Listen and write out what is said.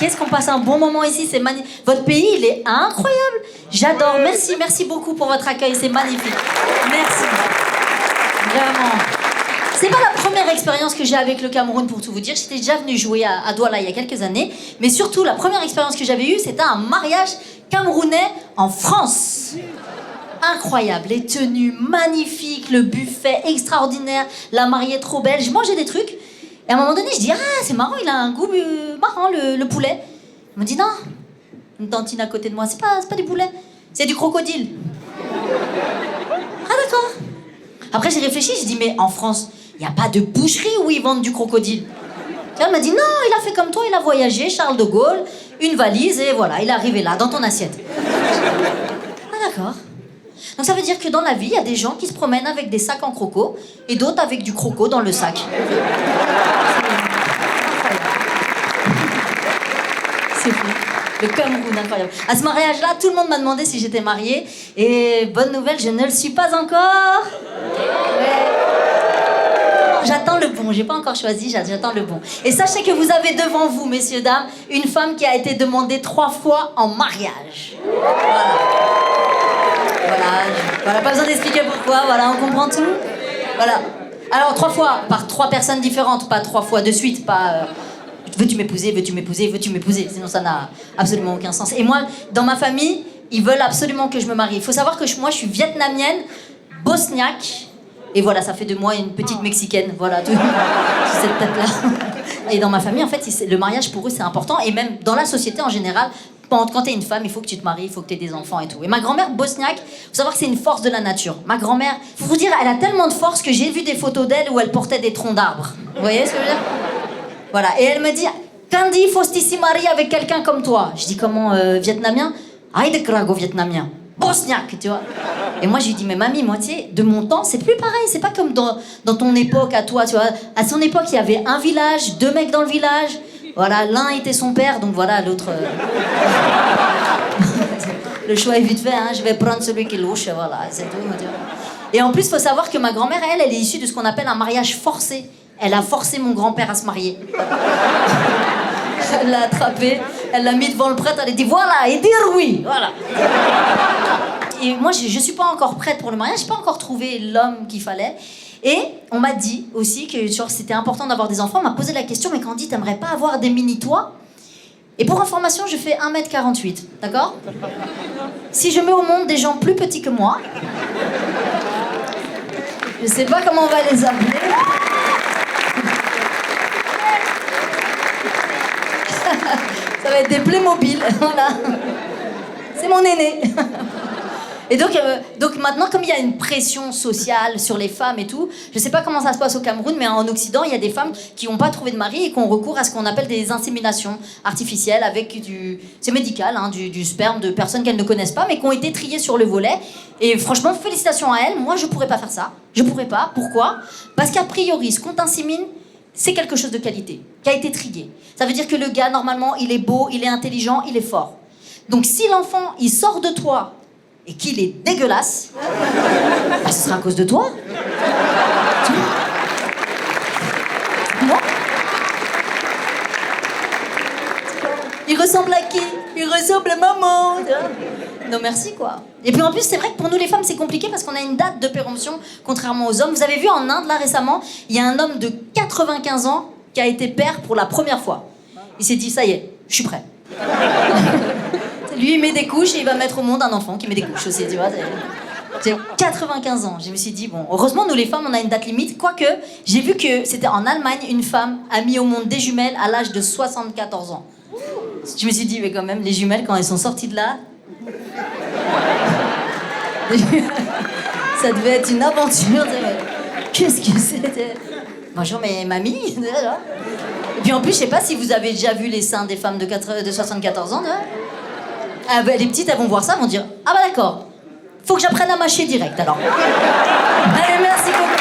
qu'est-ce qu'on passe un bon moment ici, c'est magnifique. Votre pays, il est incroyable. J'adore. Merci beaucoup pour votre accueil, c'est magnifique. Merci. Vraiment. C'est pas la première expérience que j'ai avec le Cameroun, pour tout vous dire. J'étais déjà venue jouer à Douala il y a quelques années. Mais surtout, la première expérience que j'avais eue, c'était un mariage camerounais en France. Incroyable, les tenues magnifiques, le buffet extraordinaire, la mariée trop belle. Je mangeais des trucs. Et à un moment donné, je dis, ah, c'est marrant, il a un goût marrant, le poulet. Il me dit, non, une tantine à côté de moi, c'est pas du poulet, c'est du crocodile. Ah, d'accord. Après, j'ai réfléchi, j'ai dit, mais en France, il n'y a pas de boucherie où ils vendent du crocodile. Elle m'a dit, non, il a fait comme toi, il a voyagé, Charles de Gaulle, une valise, et voilà, il est arrivé là, dans ton assiette. Ah, d'accord. Donc ça veut dire que dans la vie, il y a des gens qui se promènent avec des sacs en croco, et d'autres avec du croco dans le sac. C'est fou. Le Cameroun, incroyable. À ce mariage-là, tout le monde m'a demandé si j'étais mariée. Et bonne nouvelle, je ne le suis pas encore. Ouais. J'attends le bon, j'ai pas encore choisi, j'attends le bon. Et sachez que vous avez devant vous, messieurs, dames, une femme qui a été demandée 3 fois en mariage. Voilà, pas besoin d'expliquer pourquoi, voilà, on comprend tout. Voilà. Alors 3 fois, par 3 personnes différentes, pas 3 fois de suite, pas... veux-tu m'épouser, veux-tu m'épouser, veux-tu m'épouser, sinon ça n'a absolument aucun sens. Et moi, dans ma famille, ils veulent absolument que je me marie. Il faut savoir que moi, je suis vietnamienne, bosniaque, et voilà, ça fait de moi une petite mexicaine, voilà, toute cette tête-là. Et dans ma famille, en fait, le mariage pour eux, c'est important, et même dans la société en général, quand t'es une femme, il faut que tu te maries, il faut que t'aies des enfants et tout. Et ma grand-mère bosniaque, faut savoir que c'est une force de la nature. Ma grand-mère, faut vous dire, elle a tellement de force que j'ai vu des photos d'elle où elle portait des troncs d'arbres. Vous voyez ce que je veux dire? Voilà, et elle me dit, Candy, faut se marier avec quelqu'un comme toi. Je dis, comment, vietnamien? Aïe, krago vietnamien. Bosniaque, tu vois. Et moi, je lui dis, mais mamie, moi, tu sais, de mon temps, c'est plus pareil. C'est pas comme dans ton époque, à toi, tu vois. À son époque, il y avait un village, 2 mecs dans le village. Voilà, l'un était son père, donc voilà, l'autre... Le choix est vite fait, hein. Je vais prendre celui qui louche, voilà, c'est tout. Et en plus, il faut savoir que ma grand-mère, elle est issue de ce qu'on appelle un mariage forcé. Elle a forcé mon grand-père à se marier. Elle l'a attrapé, elle l'a mis devant le prêtre, elle a dit voilà, et dire oui, voilà. Et moi, je suis pas encore prête pour le mariage, j'ai pas encore trouvé l'homme qu'il fallait. Et on m'a dit aussi que c'était important d'avoir des enfants. On m'a posé la question, mais Candy, t'aimerais pas avoir des mini-toits? Et pour information, je fais 1m48, d'accord? Si je mets au monde des gens plus petits que moi, je sais pas comment on va les appeler. Ça va être des Playmobil, voilà. C'est mon aîné. Et donc maintenant, comme il y a une pression sociale sur les femmes et tout, je sais pas comment ça se passe au Cameroun, mais en Occident, il y a des femmes qui n'ont pas trouvé de mari et qui ont recours à ce qu'on appelle des inséminations artificielles avec c'est médical, hein, du sperme de personnes qu'elles ne connaissent pas, mais qui ont été triées sur le volet. Et franchement, félicitations à elles. Moi, je pourrais pas faire ça. Je pourrais pas. Pourquoi? Parce qu'a priori, ce qu'on t'insémine, c'est quelque chose de qualité, qui a été trié. Ça veut dire que le gars, normalement, il est beau, il est intelligent, il est fort. Donc si l'enfant, il sort de toi et qu'il est dégueulasse, bah, ce sera à cause de toi. Non? Il ressemble à qui? Il ressemble à maman. Non merci quoi. Et puis en plus c'est vrai que pour nous les femmes c'est compliqué parce qu'on a une date de péremption contrairement aux hommes. Vous avez vu en Inde là récemment, il y a un homme de 95 ans qui a été père pour la première fois. Il s'est dit ça y est, je suis prêt. Lui il met des couches et il va mettre au monde un enfant qui met des couches aussi, tu vois. C'est 95 ans. Je me suis dit bon, heureusement nous les femmes on a une date limite, quoique j'ai vu que c'était en Allemagne, une femme a mis au monde des jumelles à l'âge de 74 ans. Je me suis dit mais quand même les jumelles quand elles sont sorties de là, ça devait être une aventure. Qu'est-ce que c'était? Bonjour, mais mamie. Et puis en plus, je sais pas si vous avez déjà vu les seins des femmes de 74 ans. Ah, bah, les petites, elles vont voir ça, elles vont dire ah bah d'accord, faut que j'apprenne à mâcher direct alors. Allez, merci beaucoup.